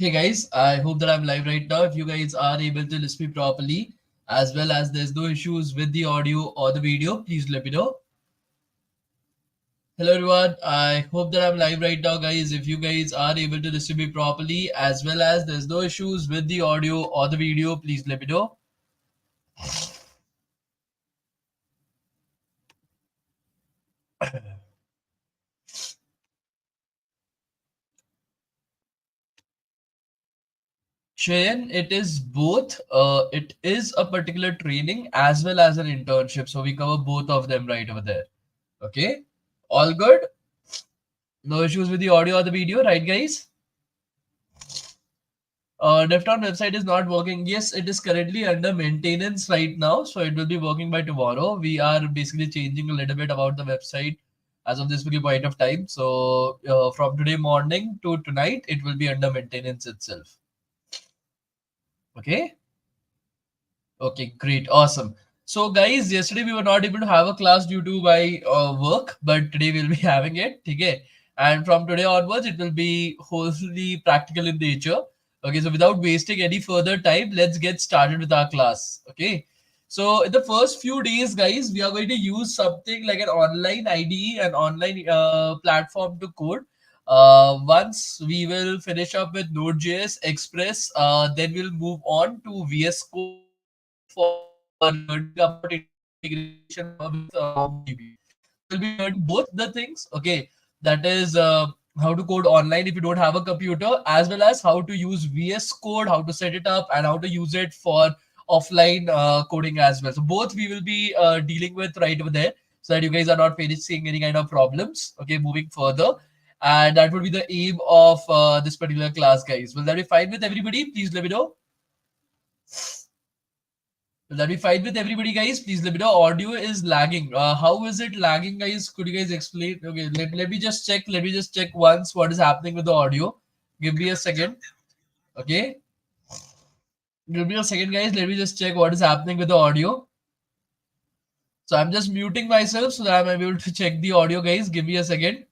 Hey guys, I hope that I'm live right now. If you guys are able to listen me properly, as well as there's no issues with the audio or the video, please let me know. Hello everyone, I hope that I'm live right now, guys. If you guys are able to listen me properly, as well as there's no issues with the audio or the video, please let me know. Chain, it is both. It is a particular training as well as an internship. So we cover both of them right over there. Okay, all good. No issues with the audio or the video, right, guys? DevTown website is not working. Yes, it is currently under maintenance right now, so it will be working by tomorrow. We are basically changing a little bit about the website as of this particular point of time. So from today morning to tonight, it will be under maintenance itself. Okay. Okay, great, awesome. So, guys, yesterday we were not able to have a class due to my work, but today we'll be having it. Okay, and from today onwards, it will be wholly practical in nature. Okay, so without wasting any further time, let's get started with our class. Okay, so in the first few days, guys, we are going to use something like an online IDE, an online platform to code. Once we will finish up with Node.js Express, then we'll move on to VS Code for learning about integration with MongoDB. So we'll be learning both the things. Okay, that is how to code online if you don't have a computer, as well as how to use VS Code, how to set it up, and how to use it for offline coding as well. So both we will be dealing with right over there, so that you guys are not facing any kind of problems. Okay, moving further. And that would be the aim of this particular class, guys. Will that be fine with everybody? Please let me know. Will that be fine with everybody, guys? Please let me know. Audio is lagging. How is it lagging, guys? Could you guys explain? Okay, let me just check. Let me just check once what is happening with the audio. Give me a second. Okay. Give me a second, guys. Let me just check what is happening with the audio. So I'm just muting myself so that I'm able to check the audio, guys. Give me a second.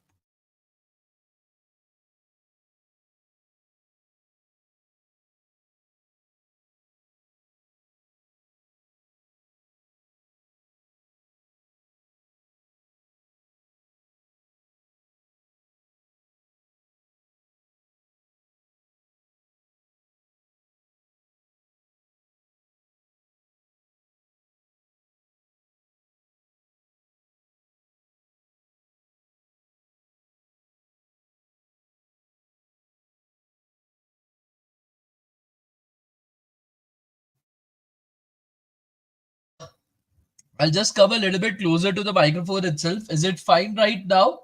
I'll just come a little bit closer to the microphone itself. Is it fine right now?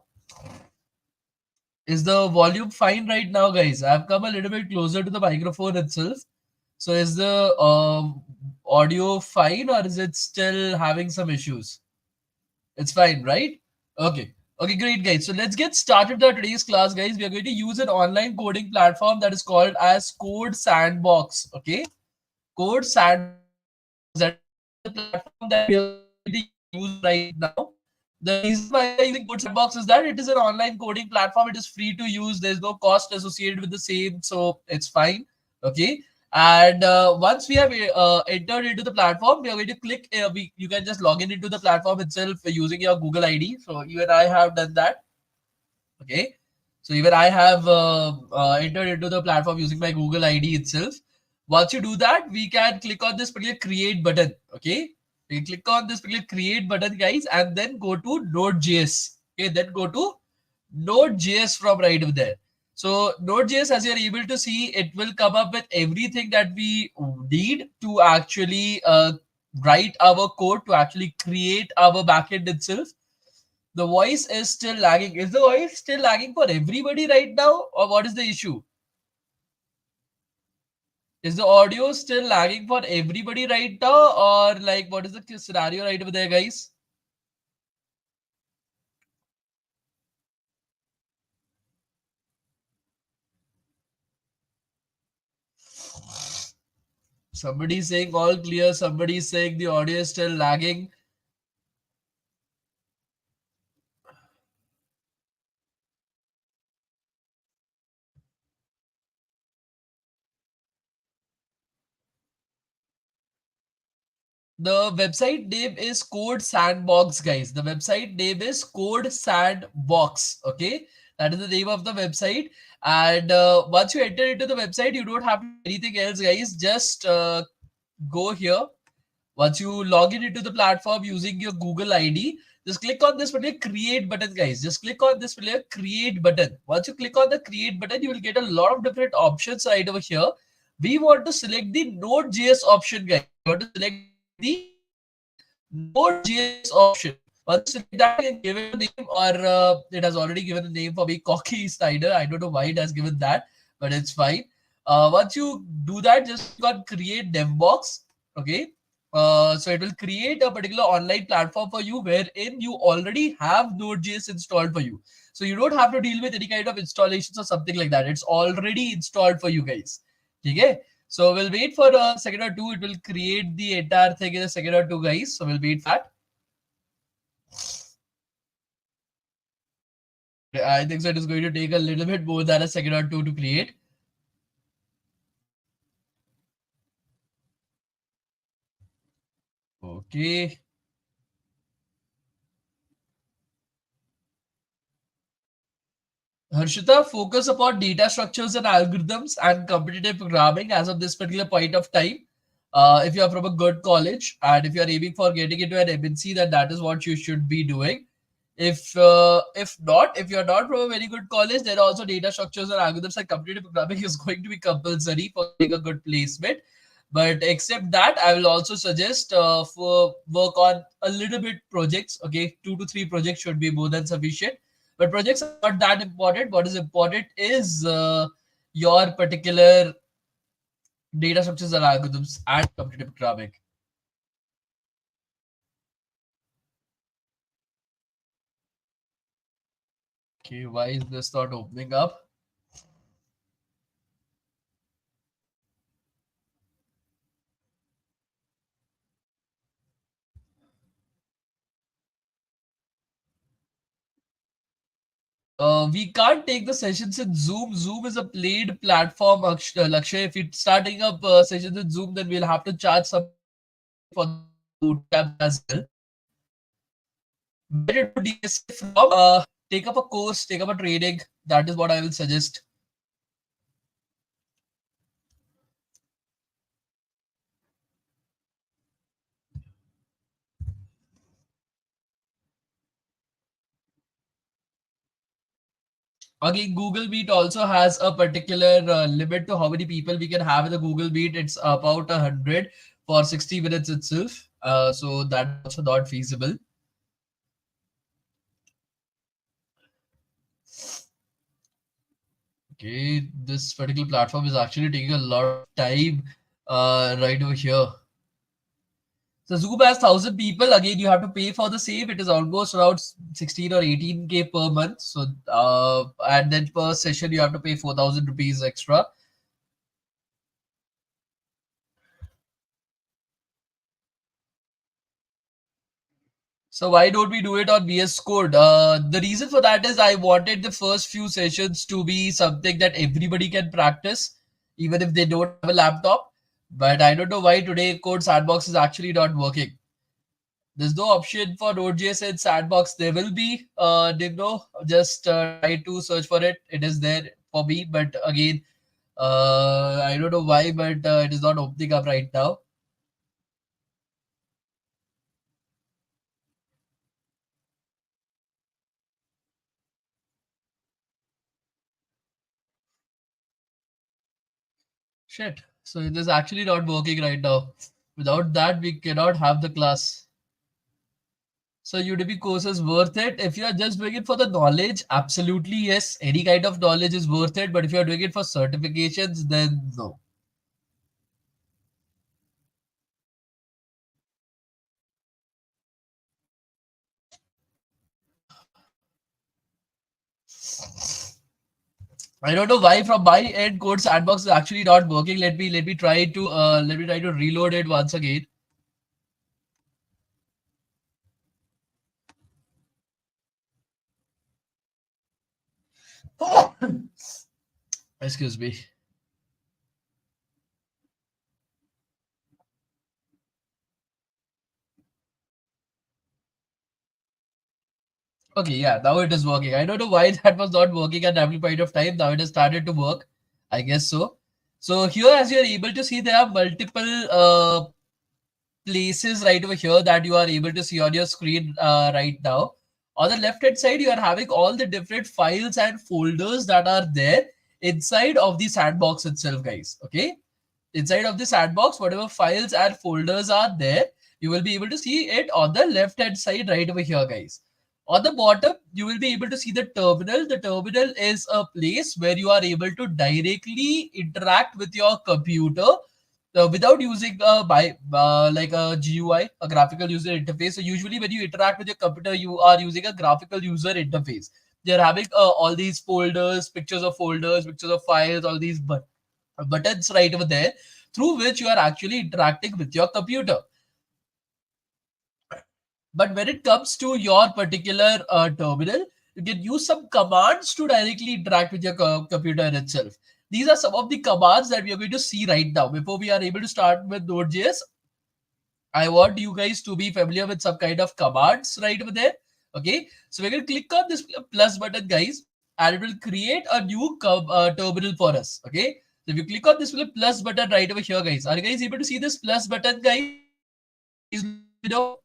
Is the volume fine right now, guys? I've come a little bit closer to the microphone itself. So is the audio fine or is it still having some issues? It's fine, right? Okay. Okay, great, guys. So let's get started with today's class, guys. We are going to use an online coding platform that is called as CodeSandbox. Okay, CodeSandbox. That is the platform that we are going to use right now. The reason why we are using CodeSandbox is that it is an online coding platform. It is free to use. There's no cost associated with the same, so it's fine. Okay. And once we have entered into the platform, we are going to click. You can just log in into the platform itself using your Google ID. So even I have done that. Okay. So even I have entered into the platform using my Google ID itself. Once you do that, we can click on this particular create button. Okay. We click on this particular create button, guys, and then go to Node.js. Okay. Then go to Node.js from right over there. So Node.js, as you're able to see, it will come up with everything that we need to actually write our code, to actually create our backend itself. The voice is still lagging. Is the voice still lagging for everybody right now, or what is the issue? Is the audio still lagging for everybody right now, or like what is the scenario right over there, guys? Somebody's saying all clear, somebody's saying the audio is still lagging. The website name is CodeSandbox, guys. The website name is CodeSandbox. Okay, that is the name of the website. And once you enter into the website, you don't have to do anything else, guys. Just go here. Once you log in into the platform using your Google ID, just click on this particular create button, guys. Just click on this particular create button. Once you click on the create button, you will get a lot of different options right over here. We want to select the Node.js option, guys. We want to select the Node.js option. Once you select that, you can give it a name, or it has already given a name for me, Cocky Snyder. I don't know why it has given that, but it's fine. Once you do that, just click on create DevBox. Okay. So it will create a particular online platform for you wherein you already have Node.js installed for you. So you don't have to deal with any kind of installations or something like that. It's already installed for you guys. Okay. So we'll wait for a second or two. It will create the entire thing in a second or two, guys. So we'll wait for that. I think so. It is going to take a little bit more than a second or two to create. Okay. Harshita, focus upon data structures and algorithms and competitive programming as of this particular point of time. If you are from a good college and if you are aiming for getting into an MNC, then that is what you should be doing. If not, if you are not from a very good college, then also data structures and algorithms and competitive programming is going to be compulsory for getting a good placement. But except that, I will also suggest for work on a little bit projects. Okay, 2 to 3 projects should be more than sufficient, but projects are not that important. What is important is your particular data structures and algorithms and competitive programming. Okay, why is this not opening up? We can't take the sessions in Zoom. Zoom is a paid platform, Lakshay. If you start taking up sessions in Zoom, then we'll have to charge some for the bootcamp as well. Better do DSA from take up a course, take up a training. That is what I will suggest. Again, Google Meet also has a particular limit to how many people we can have in the Google Meet. It's about 100 for 60 minutes itself. So that's also not feasible. Okay, this particular platform is actually taking a lot of time right over here. So Zoom has 1,000 people. Again, you have to pay for the same. It is almost around 16 or 18K per month. So and then per session you have to pay 4,000 rupees extra. So why don't we do it on VS Code? The reason for that is I wanted the first few sessions to be something that everybody can practice, even if they don't have a laptop. But I don't know why today CodeSandbox is actually not working. There's no option for Node.js in Sandbox. There will be, just try to search for it. It is there for me, but again, I don't know why, but it is not opening up right now. Shit. So it is actually not working right now. Without that, we cannot have the class. So Udemy course is worth it. If you are just doing it for the knowledge, absolutely yes. Any kind of knowledge is worth it. But if you are doing it for certifications, then no. I don't know why from my end CodeSandbox is actually not working. Let me try to reload it once again. Excuse me. Okay, yeah, now it is working. I don't know why that was not working at every point of time. Now it has started to work. I guess so. So here, as you're able to see, there are multiple places right over here that you are able to see on your screen right now. On the left hand side, you are having all the different files and folders that are there inside of the sandbox itself, guys. Okay, inside of the sandbox, whatever files and folders are there, you will be able to see it on the left hand side right over here, guys. On the bottom, you will be able to see the terminal. The terminal is a place where you are able to directly interact with your computer without using like a GUI, a graphical user interface. So usually when you interact with your computer, you are using a graphical user interface. They're having all these folders, pictures of files, all these buttons right over there through which you are actually interacting with your computer. But when it comes to your particular terminal, you can use some commands to directly interact with your computer itself. These are some of the commands that we are going to see right now. Before we are able to start with Node.js, I want you guys to be familiar with some kind of commands right over there. Okay, so we're going to click on this plus button, guys, and it will create a new terminal for us. Okay, so if you click on this plus button right over here, guys, are you guys able to see this plus button, guys? Please let me know.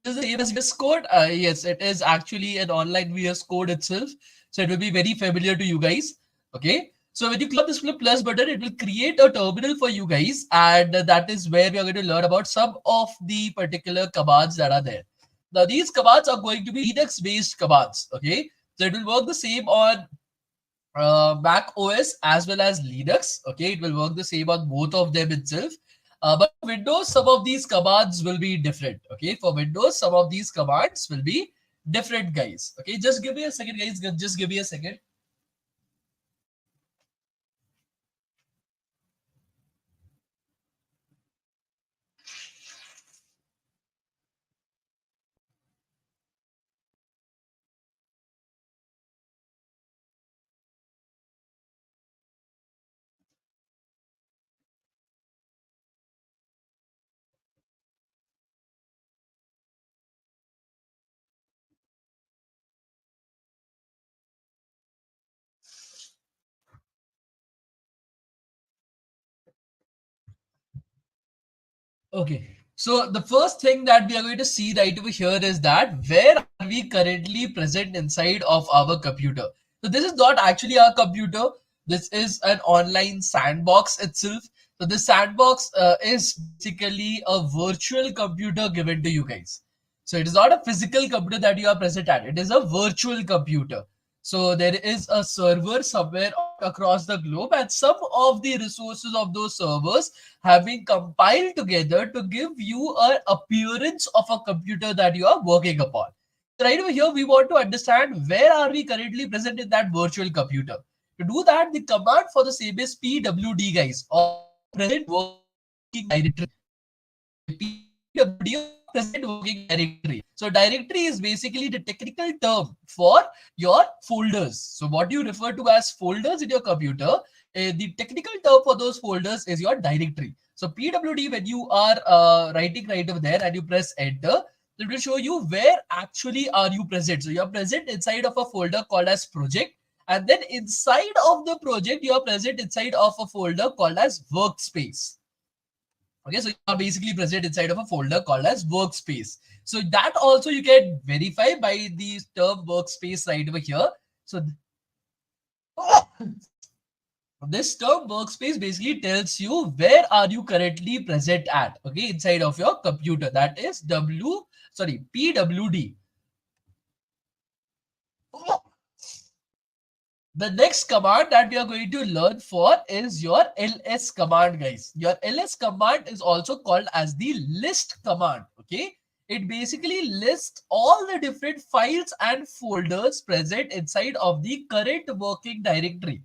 Is the same as VS Code? Yes, it is actually an online VS Code itself. So it will be very familiar to you guys. Okay. So when you click on this plus button, it will create a terminal for you guys. And that is where we are going to learn about some of the particular commands that are there. Now, these commands are going to be Linux based commands. Okay. So it will work the same on Mac OS as well as Linux. Okay, it will work the same on both of them itself. But for Windows, some of these commands will be different. Okay, for Windows, some of these commands will be different, guys. Okay, just give me a second, guys. Just give me a second. Okay. So the first thing that we are going to see right over here is that where are we currently present inside of our computer? So this is not actually our computer. This is an online sandbox itself. So this sandbox is basically a virtual computer given to you guys. So it is not a physical computer that you are present at. It is a virtual computer. So there is a server somewhere across the globe, and some of the resources of those servers have been compiled together to give you an appearance of a computer that you are working upon. So right over here, we want to understand where are we currently present in that virtual computer. To do that, the command for the same is pwd, guys, or present working directory. Okay, pwd or present working directory. So directory is basically the technical term for your folders. So what you refer to as folders in your computer, the technical term for those folders is your directory. So pwd, when you are writing right over there and you press enter, it will show you where actually are you present. So you're present inside of a folder called as project, and then inside of the project you are present inside of a folder called as workspace. Okay, so you are basically present inside of a folder called as workspace. So that also you can verify by the term workspace right over here. So this term workspace basically tells you where are you currently present at, okay, inside of your computer. That is pwd. The next command that we are going to learn for is your ls command, guys. Your ls command is also called as the list command. Okay, it basically lists all the different files and folders present inside of the current working directory.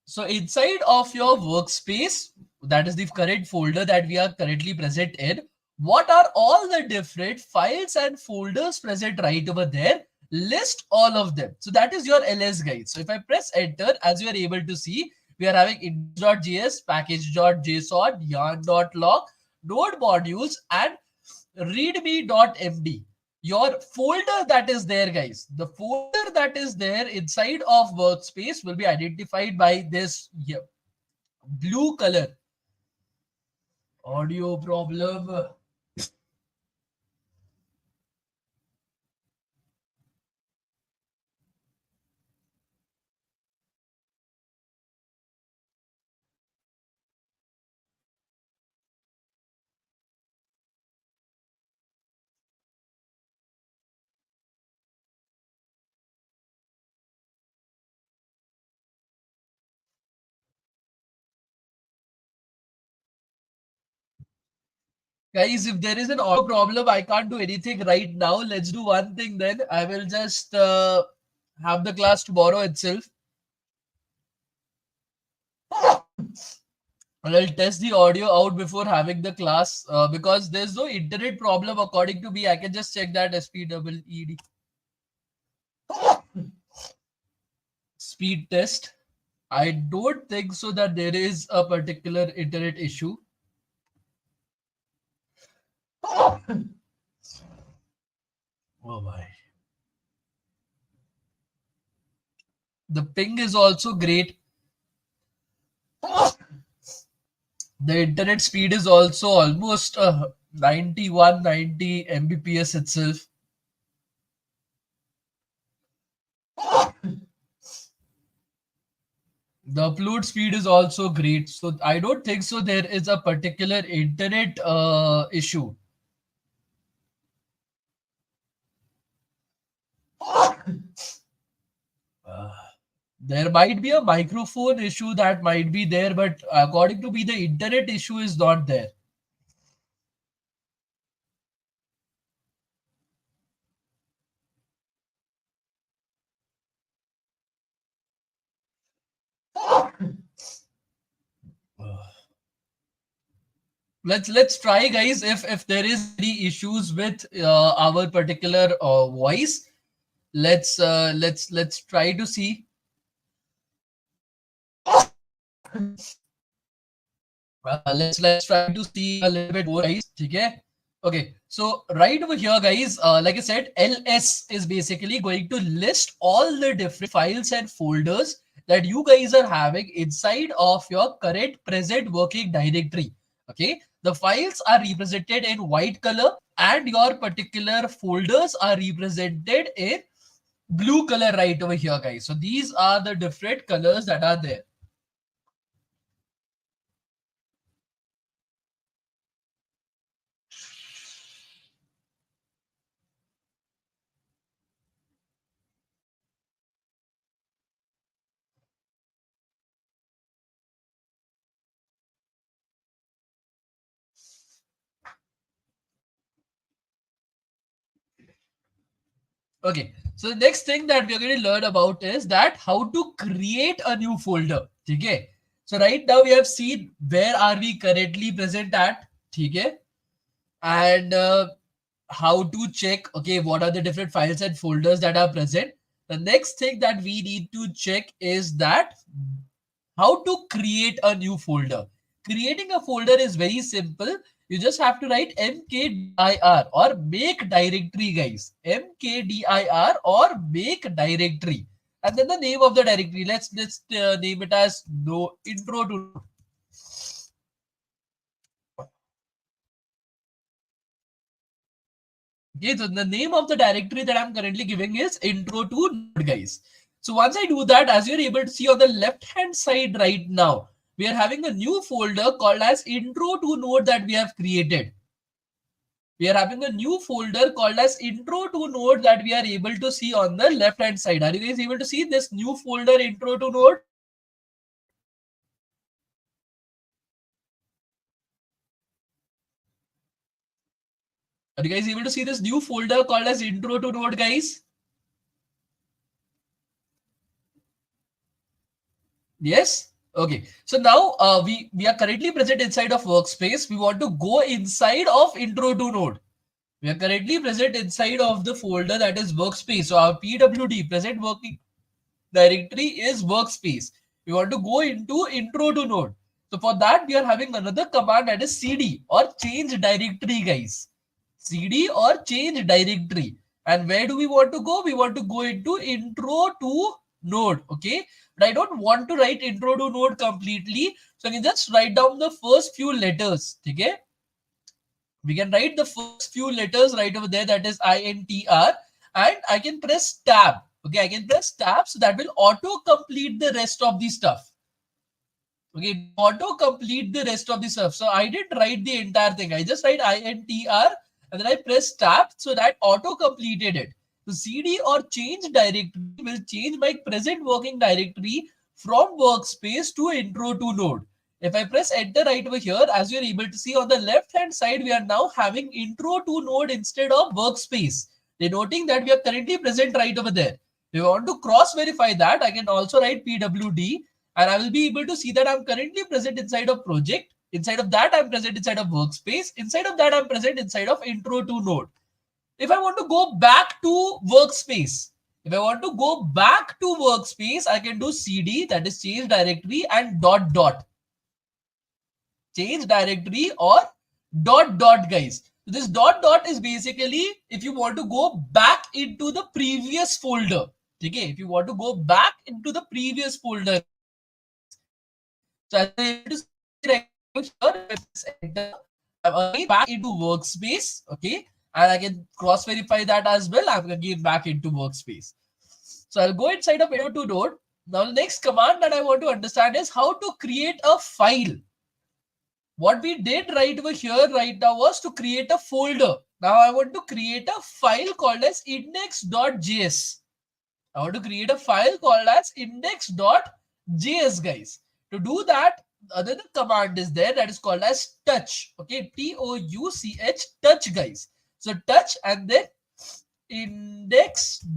So inside of your workspace, that is the current folder that we are currently present in, what are all the different files and folders present right over there? List all of them. So that is your ls, guide. So if I press enter, as you are able to see, We are having index.js, package.json, yarn.log, node modules, and readme.md. Your folder that is there, guys, the folder that is there inside of workspace will be identified by this here, blue color. Audio problem. Guys, if there is an audio problem, I can't do anything right now. Let's do one thing then. I will just have the class tomorrow itself. And I'll test the audio out before having the class because there's no internet problem according to me. I can just check that SPEED speed test. I don't think so that there is a particular internet issue. Oh my. The ping is also great. The internet speed is also almost 91, 90 Mbps itself. The upload speed is also great. So I don't think so there is a particular internet issue. There might be a microphone issue that might be there, but according to me, the internet issue is not there. Let's try, guys. If there is any issues with our particular voice, let's try to see. Let's try to see a little bit more, guys. Okay. Okay, so right over here, guys, like I said, ls is basically going to list all the different files and folders that you guys are having inside of your current present working directory. Okay, the files are represented in white color and your particular folders are represented in blue color right over here, guys. So these are the different colors that are there. Okay, so the next thing that we're going to learn about is that how to create a new folder. Okay, so right now we have seen where are we currently present at. Okay, and how to check, okay, what are the different files and folders that are present. The next thing that we need to check is that how to create a new folder. Creating a folder is very simple. You just have to write mkdir or make directory, guys. Mkdir or make directory. And then the name of the directory. Let's name it as no intro to. Okay, so the name of the directory that I'm currently giving is intro to node, guys. So once I do that, as you're able to see on the left hand side right now, we are having a new folder called as intro to node that we have created. We are having a new folder called as intro to node that we are able to see on the left hand side. Are you guys able to see this new folder intro to node? Are you guys able to see this new folder called as intro to node, guys? Yes. Okay. So now we are currently present inside of workspace. We want to go inside of intro to node. We are currently present inside of the folder that is workspace. So our PWD present working directory is workspace. We want to go into intro to Node. So for that, we are having another command that is cd or change directory, guys. Cd or change directory. And where do we want to go? We want to go into intro to Node. Okay. But I don't want to write intro to Node completely. So I can just write down the first few letters. Okay. We can write the first few letters right over there, that is INTR, and I can press tab. Okay, I can press tab, so that will auto complete the rest of the stuff. Okay, auto complete the rest of the stuff. So I didn't write the entire thing. I just write INTR and then I press tab, so that auto completed it. So CD or change directory will change my present working directory from workspace to intro to Node. If I press enter right over here, as you're able to see on the left hand side, we are now having intro to Node instead of workspace, denoting that we are currently present right over there. If you want to cross verify that, I can also write PWD and I will be able to see that I'm currently present inside of project. Inside of that, I'm present inside of workspace. Inside of that, I'm present inside of intro to Node. If I want to go back to workspace, if I want to go back to workspace, I can do cd, that is change directory, and dot dot. Change directory or dot dot, guys. So this dot dot is basically if you want to go back into the previous folder. Okay, if you want to go back into the previous folder. So as I'm able to see right here, if I press enter, I'm again back into workspace. Okay, and I can cross verify that as well. I'm again back into workspace. So I'll go inside of intro to Node. Now the next command that I want to understand is how to create a file. What we did right over here right now was to create a folder. Now I want to create a file called as index.js. I want to create a file called as index.js, guys. To do that, another command is there that is called as touch. Okay, touch, touch, guys. So touch and then index.js,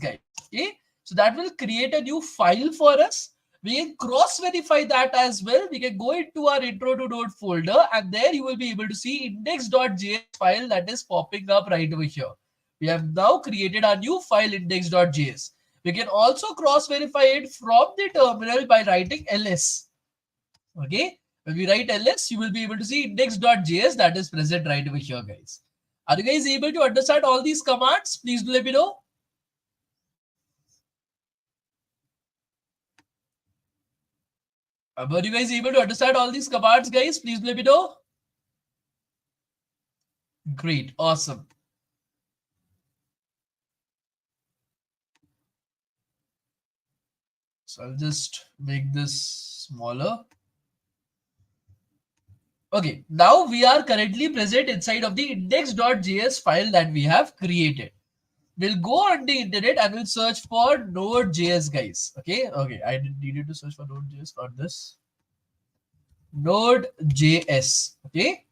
guys. Okay, so that will create a new file for us. We can cross verify that as well. We can go into our intro to Node folder and there you will be able to see index.js file that is popping up right over here. We have now created our new file index.js. We can also cross verify it from the terminal by writing ls. Okay, when we write ls, you will be able to see index.js that is present right over here, guys. Are you guys able to understand all these commands? Please do let me know. Are you guys able to understand all these commands, guys? Please let me know. Great, awesome. So I'll just make this smaller. Okay, now we are currently present inside of the index.js file that we have created. We'll go on the internet and we'll search for Node.js, guys. Okay, I needed to search for Node.js for this. Node.js. Okay.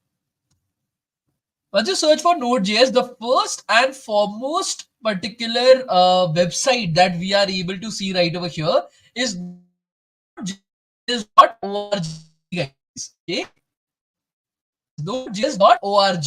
Once you search for Node.js, the first and foremost particular website that we are able to see right over here is nodejs.org, guys. Okay. Nodejs.org.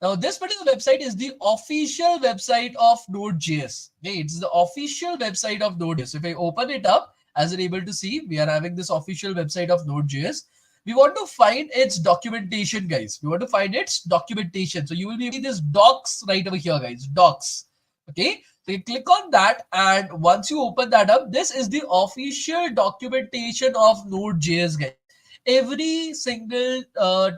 Now, this particular website is the official website of Node.js. Okay, it's the official website of Node.js. If I open it up, as you're able to see, we are having this official website of Node.js. We want to find its documentation, guys. We want to find its documentation. So you will be seeing this docs right over here, guys. Docs. Okay. So you click on that, and once you open that up, this is the official documentation of Node.js, guys. Every single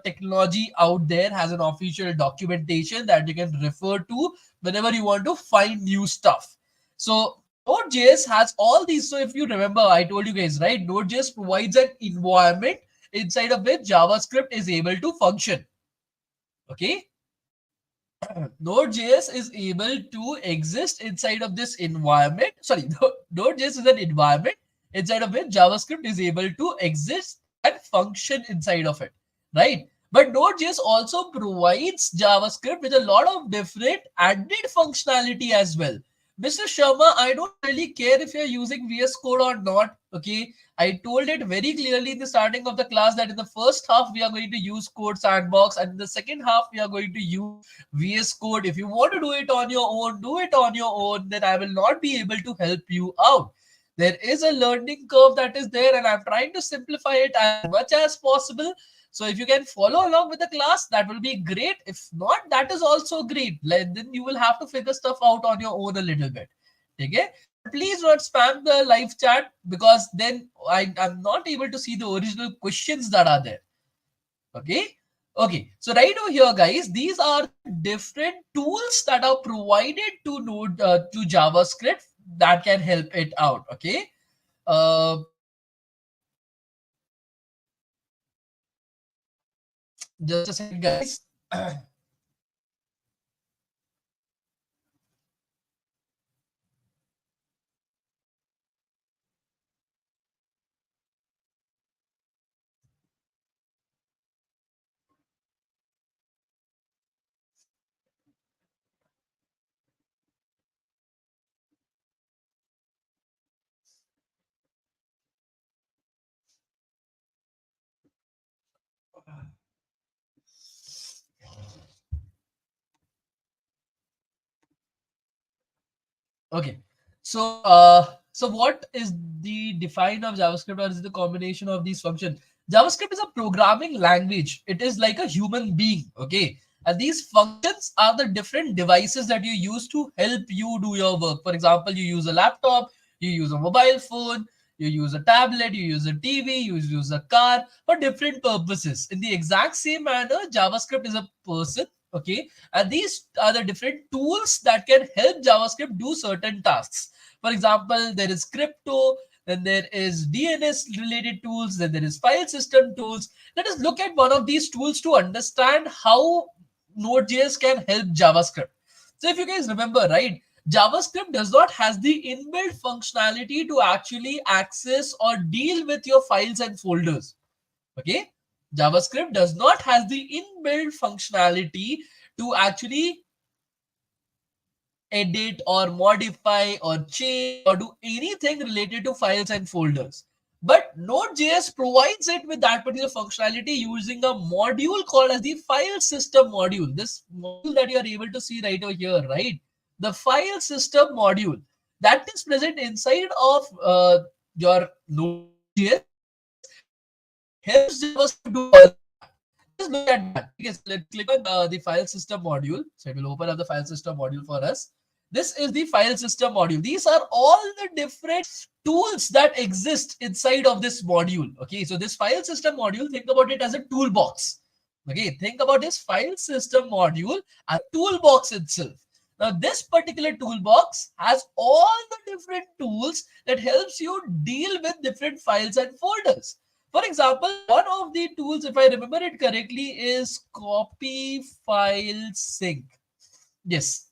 technology out there has an official documentation that you can refer to whenever you want to find new stuff. So Node.js has all these. So if you remember, I told you guys, right? Node.js provides an environment inside of which JavaScript is able to function. Okay. Node.js is able to exist inside of this environment. Sorry, Node.js is an environment inside of which JavaScript is able to exist and function inside of it, right? But Node.js also provides JavaScript with a lot of different added functionality as well. Mr. Sharma, I don't really care if you're using VS Code or not. Okay, I told it very clearly in the starting of the class that in the first half we are going to use CodeSandbox, and in the second half we are going to use VS Code. If you want to do it on your own, do it on your own. Then I will not be able to help you out. There is a learning curve that is there, and I'm trying to simplify it as much as possible. So if you can follow along with the class, that will be great. If not, that is also great. Then you will have to figure stuff out on your own a little bit. Okay? But please don't spam the live chat, because then I'm not able to see the original questions that are there. Okay. Okay, so right over here, guys, these are the different tools that are provided to Node to JavaScript that can help it out. Okay, uh, just a second, guys. Okay. So what is the define of JavaScript, or is it the combination of these functions? JavaScript is a programming language. It is like a human being. Okay. And these functions are the different devices that you use to help you do your work. For example, you use a laptop, you use a mobile phone, you use a tablet, you use a TV, you use a car for different purposes. In the exact same manner, JavaScript is a person. Okay, and these are the different tools that can help JavaScript do certain tasks. For example, there is crypto, then there is DNS related tools, then there is file system tools. Let us look at one of these tools to understand how Node.js can help JavaScript. So if you guys remember, right, JavaScript does not has the inbuilt functionality to actually access or deal with your files and folders. Okay, JavaScript does not has the inbuilt functionality to actually edit or modify or change or do anything related to files and folders. But Node.js provides it with that particular functionality using a module called as the file system module. This module that you are able to see right over here, right? The file system module that is present inside of your Node.js, and it helps JavaScript do all. Just look at that. Okay, so let's click on the file system module. So it will open up the file system module for us. This is the file system module. These are all the different tools that exist inside of this module. Okay, so this file system module, think about it as a toolbox. Okay, think about this file system module as a toolbox itself. Now, this particular toolbox has all the different tools that helps you deal with different files and folders. For example, one of the tools, if I remember it correctly, is copy file sync. Yes.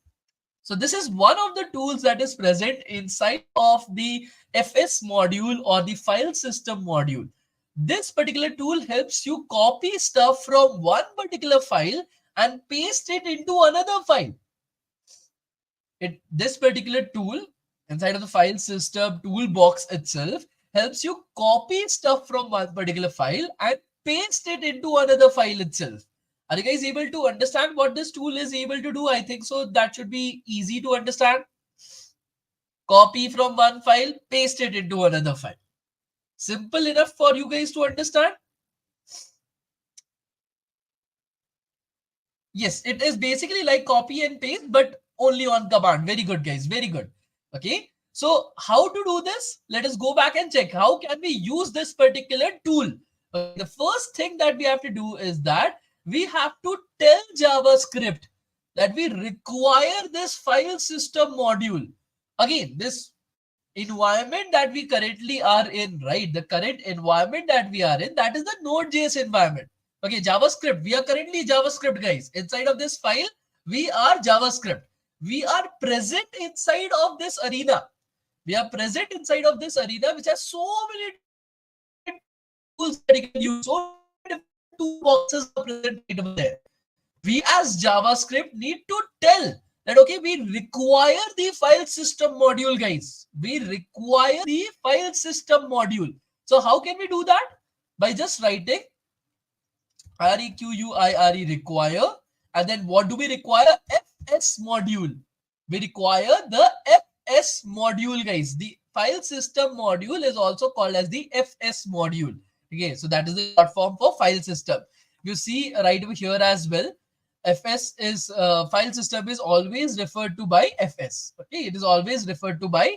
So this is one of the tools that is present inside of the FS module or the file system module. This particular tool helps you copy stuff from one particular file and paste it into another file. This particular tool inside of the file system toolbox itself helps you copy stuff from one particular file and paste it into another file itself. Are you guys able to understand what this tool is able to do? I think so. That should be easy to understand. Copy from one file, paste it into another file. Simple enough for you guys to understand? Yes, it is basically like copy and paste, but only on command. Very good, guys. Very good. Okay. So how to do this? Let us go back and check. How can we use this particular tool? Okay, the first thing that we have to do is that we have to tell JavaScript that we require this file system module. Again, this environment that we currently are in, right? The current environment that we are in, that is the Node.js environment. Okay, JavaScript. We are currently JavaScript, guys. Inside of this file, we are JavaScript. We are present inside of this arena. We are present inside of this arena, which has so many different tools that you can use. So many different toolboxes are present right over there. We as JavaScript need to tell that, okay, we require the file system module, guys. We require the file system module. So how can we do that? By just writing require, require, and then what do we require? FS module. We require the FS module, guys. The file system module is also called as the FS module. Okay, so that is the short form for file system. You see right over here as well. FS is file system is always referred to by FS. Okay, it is always referred to by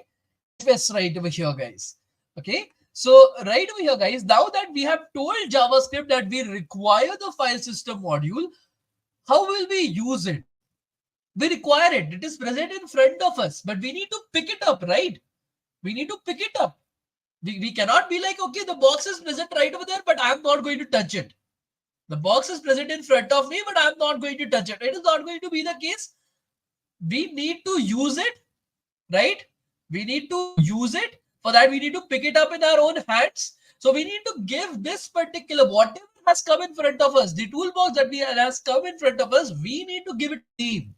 FS right over here, guys. Okay, so right over here, guys, now that we have told JavaScript that we require the file system module, how will we use it? We require it. It is present in front of us, but we need to pick it up, right? We need to pick it up. We cannot be like, okay, the box is present right over there, but I'm not going to touch it. The box is present in front of me, but I'm not going to touch it. It is not going to be the case. We need to use it, right? We need to use it. For that, we need to pick it up in our own hands. So we need to give this particular, whatever has come in front of us, the toolbox that has come in front of us, we need to give it a name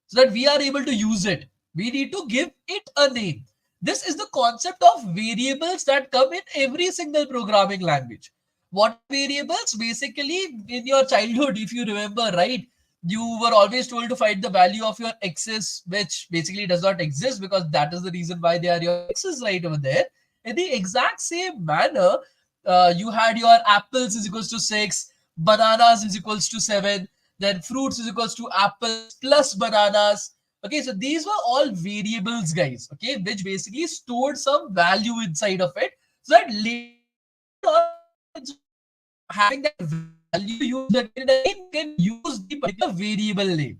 so that we are able to use it. We need to give it a name. This is the concept of variables that come in every single programming language. What variables? Basically, in your childhood, if you remember, right, you were always told to find the value of your x's, which basically does not exist because that is the reason why they are your x's right over there. In the exact same manner, you had your apples is equals to 6, bananas is equals to 7, then fruits is equals to apples plus bananas. Okay, so these were all variables, guys, okay, which basically stored some value inside of it, so that later on, having that value used again and again, you can use the particular variable name.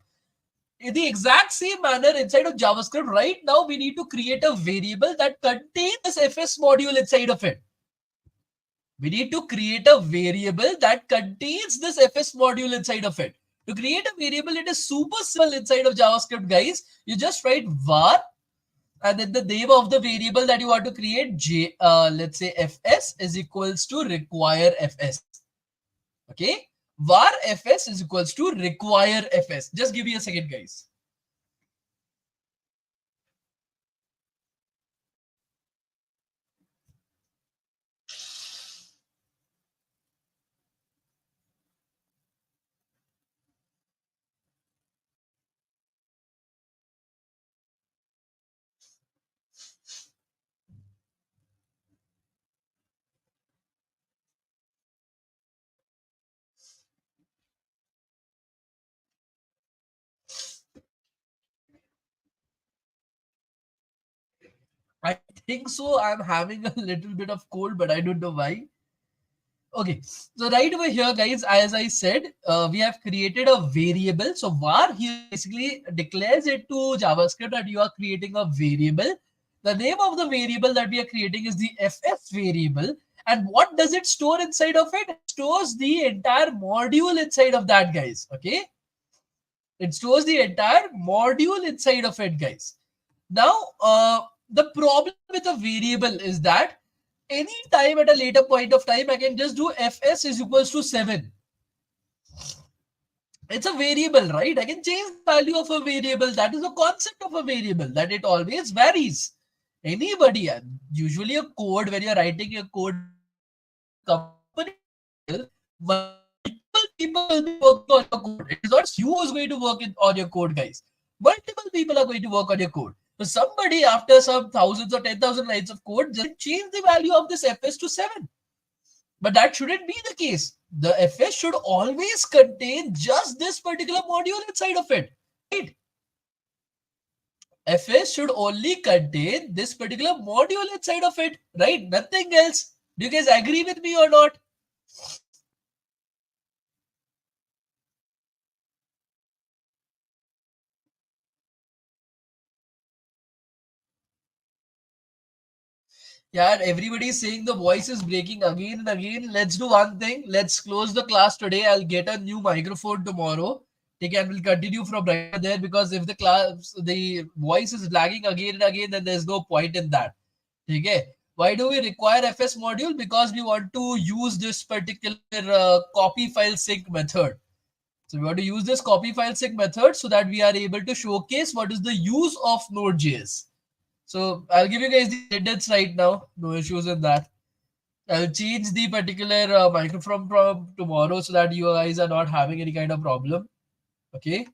In the exact same manner inside of JavaScript, right now we need to create a variable that contains this FS module inside of it. We need to create a variable that contains this FS module inside of it. To create a variable, it is super simple inside of JavaScript, guys. You just write var and then the name of the variable that you want to create, let's say fs is equals to require fs. Okay, var fs is equals to require fs. Just give me a second, guys. I think so. I'm having a little bit of cold, but I don't know why. Okay, so right over here, guys, as I said, we have created a variable. So var here basically declares it to JavaScript that you are creating a variable. The name of the variable that we are creating is the fs variable. And what does it store inside of it? It stores the entire module inside of that, guys. Okay, it stores the entire module inside of it, guys. Now, the problem with a variable is that any time at a later point of time, I can just do fs is equals to 7. It's a variable, right? I can change the value of a variable. That is the concept of a variable, that it always varies. Anybody, usually a code, when you're writing a code company, multiple people will be working on your code. It is not you who's going to work on your code, guys. Multiple people are going to work on your code. So somebody, after some thousands or 10,000 lines of code, just change the value of this fs to 7. But that shouldn't be the case. The fs should always contain just this particular module inside of it, right? fs should only contain this particular module inside of it, right? Nothing else. Do you guys agree with me or not? Yeah, everybody is saying the voice is breaking again and again. Let's do one thing. Let's close the class today. I'll get a new microphone tomorrow. Okay, and we'll continue from right there, because if the voice is lagging again and again, then there's no point in that. Okay. Why do we require FS module? Because we want to use this particular copy file sync method. So we want to use this copy file sync method so that we are able to showcase what is the use of Node.js. So I'll give you guys the attendance right now. No issues in that. I'll change the particular microphone from tomorrow so that you guys are not having any kind of problem. Okay.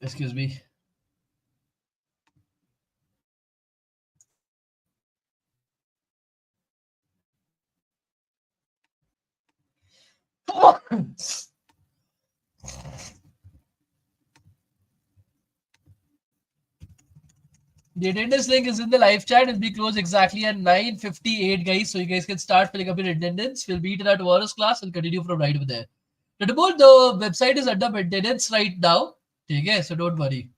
Excuse me. The attendance link is in the live chat. It'll be closed exactly at 9:58, guys. So you guys can start filling up your attendance. We'll meet in our tomorrow's class and continue from right over there. But the website is under maintenance right now. Okay, so don't worry.